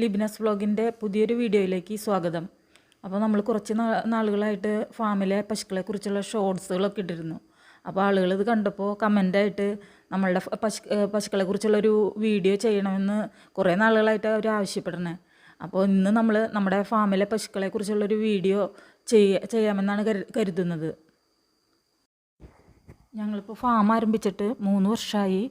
ലിബിനസ് വ്ളോഗിൻ്റെ പുതിയൊരു വീഡിയോയിലേക്ക് സ്വാഗതം. അപ്പോൾ നമ്മൾ കുറച്ച് നാളുകളായിട്ട് ഫാമിലെ പശുക്കളെക്കുറിച്ചുള്ള ഷോർട്സുകളൊക്കെ ഇട്ടിരുന്നു. അപ്പോൾ ആളുകൾ ഇത് കണ്ടപ്പോൾ കമൻ്റായിട്ട് നമ്മളുടെ പശുക്കളെക്കുറിച്ചുള്ളൊരു വീഡിയോ ചെയ്യണമെന്ന് കുറേ നാളുകളായിട്ട് അവർ ആവശ്യപ്പെടണേ. അപ്പോൾ ഇന്ന് നമ്മൾ നമ്മുടെ ഫാമിലെ പശുക്കളെക്കുറിച്ചുള്ളൊരു വീഡിയോ ചെയ്യാമെന്നാണ് കരുതുന്നത്. ഞങ്ങളിപ്പോൾ ഫാം ആരംഭിച്ചിട്ട് 3 വർഷമായി.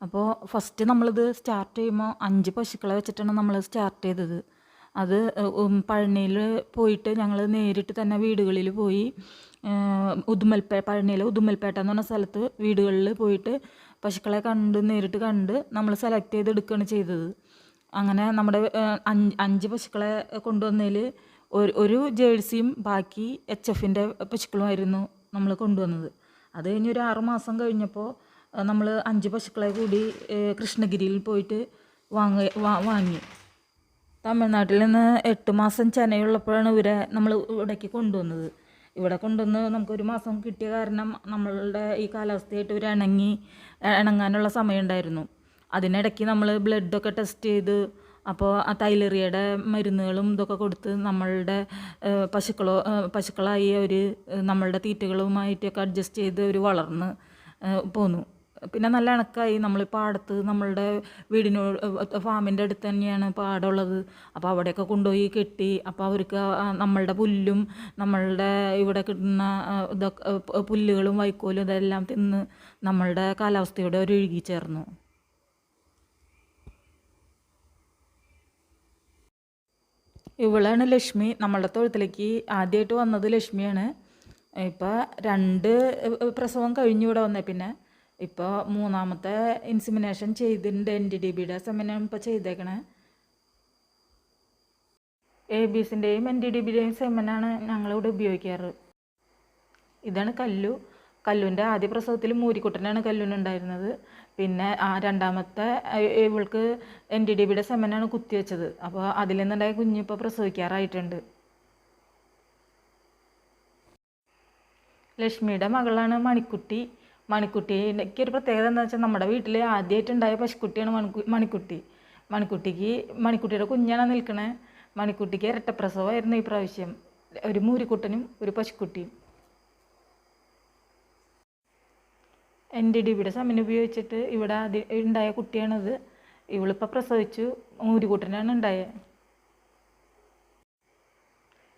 അപ്പോൾ ഫസ്റ്റ് നമ്മളിത് സ്റ്റാർട്ട് ചെയ്യുമ്പോൾ 5 പശുക്കളെ വെച്ചിട്ടാണ് നമ്മൾ സ്റ്റാർട്ട് ചെയ്തത്. അത് പഴനിയിൽ പോയിട്ട് ഞങ്ങൾ നേരിട്ട് തന്നെ വീടുകളിൽ പോയി പഴനിയിലെ ഉദുമൽപേട്ട എന്ന് പറഞ്ഞ സ്ഥലത്ത് വീടുകളിൽ പോയിട്ട് പശുക്കളെ നേരിട്ട് കണ്ട് നമ്മൾ സെലക്ട് ചെയ്തെടുക്കുകയാണ് ചെയ്തത്. അങ്ങനെ നമ്മുടെ 5 പശുക്കളെ കൊണ്ടുവന്നതിൽ ഒരു ജേഴ്സിയും ബാക്കി HFൻ്റെ പശുക്കളുമായിരുന്നു നമ്മൾ കൊണ്ടുവന്നത്. അത് കഴിഞ്ഞ് ഒരു 6 മാസം കഴിഞ്ഞപ്പോൾ നമ്മൾ 5 പശുക്കളെ കൂടി കൃഷ്ണഗിരിയിൽ പോയിട്ട് വാങ്ങി. തമിഴ്നാട്ടിൽ നിന്ന് 8 മാസം ചെനയുള്ളപ്പോഴാണ് ഇവരെ നമ്മൾ ഇവിടേക്ക് കൊണ്ടുവന്നത്. ഇവിടെ കൊണ്ടുവന്ന് നമുക്കൊരു മാസം കിട്ടിയ കാരണം നമ്മളുടെ ഈ കാലാവസ്ഥയായിട്ട് ഇവർ ഇണങ്ങാനുള്ള സമയമുണ്ടായിരുന്നു. അതിനിടയ്ക്ക് നമ്മൾ ബ്ലഡൊക്കെ ടെസ്റ്റ് ചെയ്ത് അപ്പോൾ ആ തൈലേറിയയുടെ മരുന്നുകളും ഇതൊക്കെ കൊടുത്ത് നമ്മളുടെ പശുക്കളായി അവർ നമ്മളുടെ തീറ്റകളുമായിട്ടൊക്കെ അഡ്ജസ്റ്റ് ചെയ്ത് അവർ വളർന്ന് പോന്നു. പിന്നെ നല്ല ഇണക്കായി. നമ്മളിപ്പോൾ പാടത്ത് നമ്മളുടെ ഫാമിൻ്റെ അടുത്ത് തന്നെയാണ് പാടമുള്ളത്. അപ്പോൾ അവിടെയൊക്കെ കൊണ്ടുപോയി കെട്ടി. അപ്പോൾ അവർക്ക് നമ്മളുടെ പുല്ലും നമ്മളുടെ ഇവിടെ കിട്ടുന്ന ഇതൊക്കെ പുല്ലുകളും വൈക്കോലും ഇതെല്ലാം തിന്ന് നമ്മളുടെ കാലാവസ്ഥയോടെ അവർ ഇഴുകിച്ചേർന്നു. ഇവളാണ് ലക്ഷ്മി. നമ്മളുടെ തൊഴുത്തിലേക്ക് ആദ്യമായിട്ട് വന്നത് ലക്ഷ്മിയാണ്. ഇപ്പോൾ 2 പ്രസവം കഴിഞ്ഞു ഇവിടെ വന്നേ. പിന്നെ ഇപ്പോൾ 3ാമത്തെ ഇൻസിമിനേഷൻ ചെയ്തിട്ടുണ്ട്. NDDBയുടെ സെമിനാണ് ഇപ്പോൾ ചെയ്തേക്കണേ. ABSൻ്റെയും NDDBയുടെയും സെമിനാണ് ഞങ്ങളിവിടെ ഉപയോഗിക്കാറ്. ഇതാണ് കല്ലുവിൻ്റെ ആദ്യ പ്രസവത്തിൽ മൂരിക്കുട്ടനാണ് കല്ലുനുണ്ടായിരുന്നത്. പിന്നെ 2ാമത്തെ ഇവൾക്ക് NDDBയുടെ സെമിനാണ് കുത്തിവെച്ചത്. അപ്പോൾ അതിൽ നിന്നുണ്ടായ കുഞ്ഞിപ്പോൾ പ്രസവിക്കാറായിട്ടുണ്ട്. ലക്ഷ്മിയുടെ മകളാണ് മണിക്കുട്ടി. മണിക്കുട്ടിക്ക് ഒരു പ്രത്യേകത എന്താ വെച്ചാൽ നമ്മുടെ വീട്ടിൽ ആദ്യമായിട്ടുണ്ടായ പശുക്കുട്ടിയാണ് മണിക്കുട്ടി. മണിക്കുട്ടിയുടെ കുഞ്ഞാണ് നിൽക്കണേ. മണിക്കുട്ടിക്ക് ഇരട്ടപ്രസവമായിരുന്നു ഈ പ്രാവശ്യം. ഒരു മൂരിക്കുട്ടനും ഒരു പശുക്കുട്ടിയും. NDDBയുടെ സെമിൻ ഉപയോഗിച്ചിട്ട് ഇവിടെ ഉണ്ടായ കുട്ടിയാണിത്. ഇവളിപ്പോൾ പ്രസവിച്ചു. മൂരിക്കുട്ടനാണ് ഉണ്ടായത്.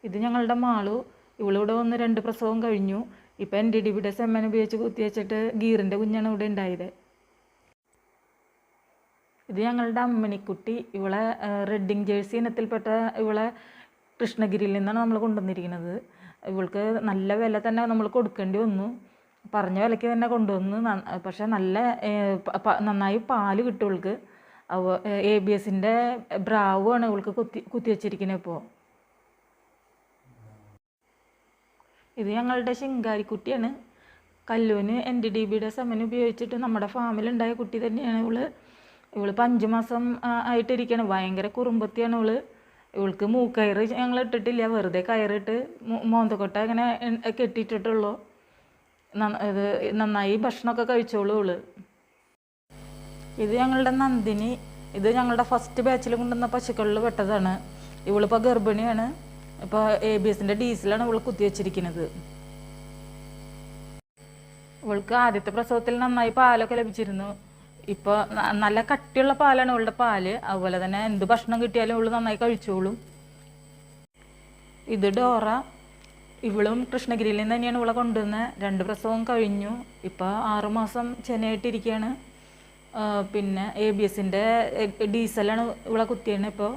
ഇത് ഞങ്ങളുടെ മാളു. ഇവളിവിടെ വന്ന് 2 പ്രസവം കഴിഞ്ഞു. ഇപ്പോൾ NDDBയുടെ സെമിൻ ഉപയോഗിച്ച് കുത്തിവെച്ചിട്ട് ഗീറിൻ്റെ കുഞ്ഞാണ് ഇവിടെ ഉണ്ടായത്. ഇത് ഞങ്ങളുടെ അമ്മിണിക്കുട്ടി. ഇവളെ റെഡിങ് ജേഴ്സി ഇനത്തിൽപ്പെട്ട ഇവളെ കൃഷ്ണഗിരിയിൽ നിന്നാണ് നമ്മൾ കൊണ്ടുവന്നിരിക്കുന്നത്. ഇവൾക്ക് നല്ല വില തന്നെ നമ്മൾ കൊടുക്കേണ്ടി വന്നു. പറഞ്ഞ വിലയ്ക്ക് തന്നെ കൊണ്ടുവന്ന്. പക്ഷേ നന്നായി പാല് കിട്ടും ഇവൾക്ക്. ABSൻ്റെ ബ്രാവു ആണ് ഇവൾക്ക് കുത്തിവെച്ചിരിക്കുന്നത്. ഇപ്പോൾ ഇത് ഞങ്ങളുടെ ശിങ്കാരിക്കുട്ടിയാണ്. കല്ലുവിന് NDDBയുടെ സെമിൻ ഉപയോഗിച്ചിട്ട് നമ്മുടെ ഫാമിലുണ്ടായ കുട്ടി തന്നെയാണ് ഇവളിപ്പോൾ 5 മാസം ആയിട്ടിരിക്കുകയാണ്. ഭയങ്കര കുറുമ്പത്തിയാണ് ഇവൾക്ക് മൂക്കയറ് ഞങ്ങൾ ഇട്ടിട്ടില്ല. വെറുതെ കയറിട്ട് മോന്തക്കൊട്ട ഇങ്ങനെ കെട്ടിയിട്ടിട്ടുള്ളൂ. ഇത് നന്നായി ഭക്ഷണമൊക്കെ കഴിച്ചോളൂ ഇത് ഞങ്ങളുടെ നന്ദിനി. ഇത് ഞങ്ങളുടെ ഫസ്റ്റ് ബാച്ചിൽ കൊണ്ടുവന്ന പശുക്കളിൽ പെട്ടതാണ്. ഇവളിപ്പോൾ ഗർഭിണിയാണ്. ഇപ്പോൾ ABSൻ്റെ ഡീസലാണ് ഇവൾ കുത്തിവെച്ചിരിക്കുന്നത്. ഇവൾക്ക് ആദ്യത്തെ പ്രസവത്തിൽ നന്നായി പാലൊക്കെ ലഭിച്ചിരുന്നു. ഇപ്പോൾ നല്ല കട്ടിയുള്ള പാലാണ് ഇവളുടെ പാല്. അതുപോലെ തന്നെ എന്ത് ഭക്ഷണം കിട്ടിയാലും ഇവൾ നന്നായി കഴിച്ചോളും. ഇത് ഡോറ. ഇവളും കൃഷ്ണഗിരിയിൽ നിന്ന് തന്നെയാണ് ഇവളെ കൊണ്ടുവന്നത്. 2 പ്രസവം കഴിഞ്ഞു. ഇപ്പോൾ 6 മാസം ചെനയായിട്ടിരിക്കുകയാണ്. പിന്നെ ABSൻ്റെ ഡീസലാണ് ഇവളെ കുത്തിയാണ്. ഇപ്പോൾ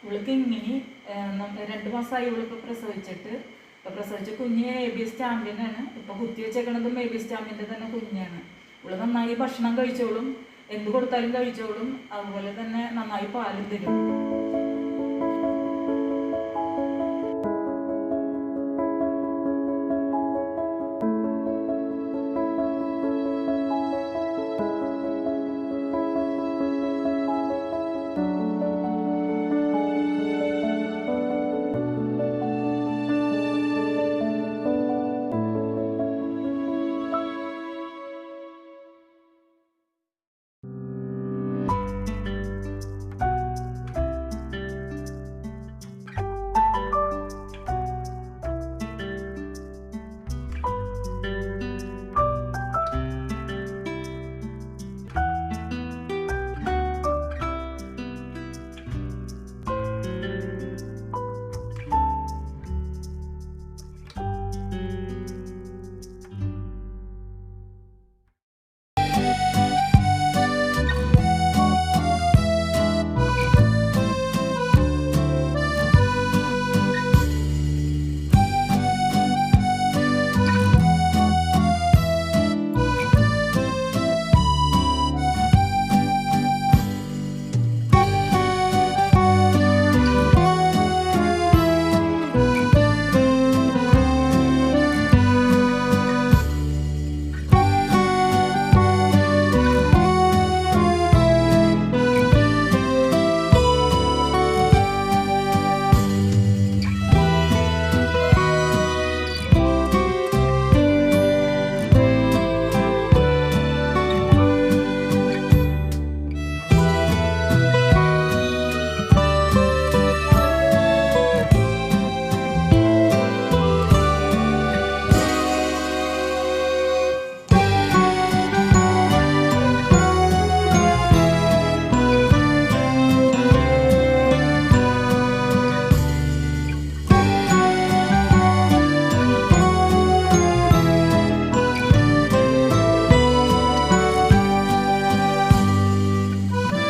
ഇവൾക്ക് ഇങ്ങനെ 2 മാസമായി ഇവളിപ്പോൾ പ്രസവിച്ച കുഞ്ഞ് ABS ചാമ്പ്യനാണ്. ഇപ്പോൾ കുത്തിവെച്ചേക്കണതും ABS ചാമ്പ്യൻ്റെ തന്നെ കുഞ്ഞാണ്. ഇവള് നന്നായി ഭക്ഷണം കഴിച്ചോളും. എന്ത് കൊടുത്താലും കഴിച്ചോളും. അതുപോലെ തന്നെ നന്നായി പാലും തരും.